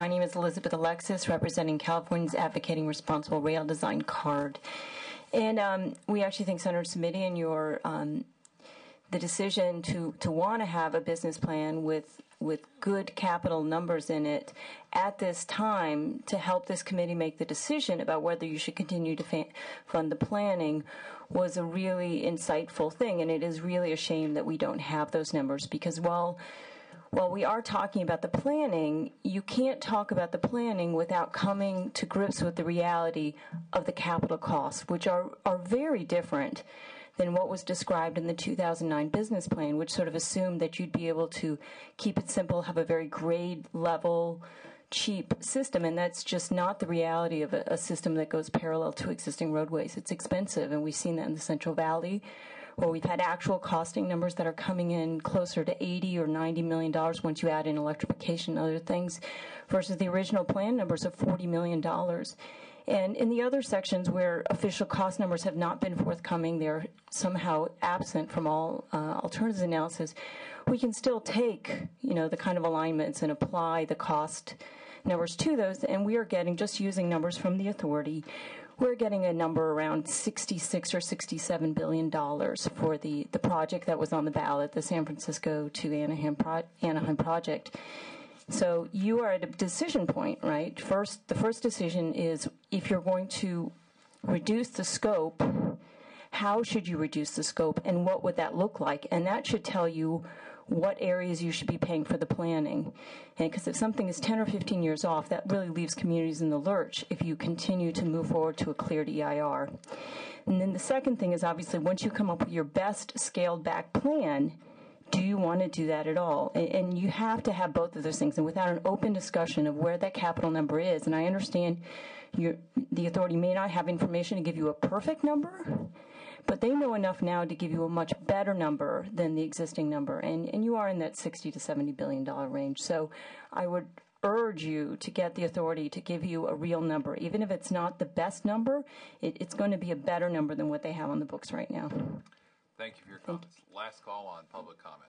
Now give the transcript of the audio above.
My name is Elizabeth Alexis, representing Californians Advocating Responsible Rail Design CARD. And we actually think, Senator Smitty, and your the decision to want to have a business plan with good capital numbers in it at this time to help this committee make the decision about whether you should continue to fund the planning was a really insightful thing. And it is really a shame that we don't have those numbers, because while we are talking about the planning, you can't talk about the planning without coming to grips with the reality of the capital costs, which are very different than what was described in the 2009 business plan, which sort of assumed that you'd be able to keep it simple, have a very grade level, cheap system, and that's just not the reality of a system that goes parallel to existing roadways. It's expensive, and we've seen that in the Central Valley, where we've had actual costing numbers that are coming in closer to $80 or $90 million once you add in electrification and other things, versus the original plan numbers of $40 million. And in the other sections where official cost numbers have not been forthcoming, they're somehow absent from all alternatives analysis, we can still take, the kind of alignments and apply the cost numbers to those, and we are getting, just using numbers from the authority, we're getting a number around 66 or $67 billion for the project that was on the ballot, the San Francisco to Anaheim project. So you are at a decision point, right? The first decision is, if you're going to reduce the scope, how should you reduce the scope, and what would that look like? And that should tell you what areas you should be paying for the planning. And because if something is 10 or 15 years off, that really leaves communities in the lurch if you continue to move forward to a cleared EIR. And then the second thing is, obviously, once you come up with your best scaled back plan, do you want to do that at all? And you have to have both of those things. And without an open discussion of where that capital number is, and I understand the authority may not have information to give you a perfect number, but they know enough now to give you a much better number than the existing number. And you are in that $60 to $70 billion range. So I would urge you to get the authority to give you a real number. Even if it's not the best number, it's going to be a better number than what they have on the books right now. Thank you for your comments. Last call on public comment.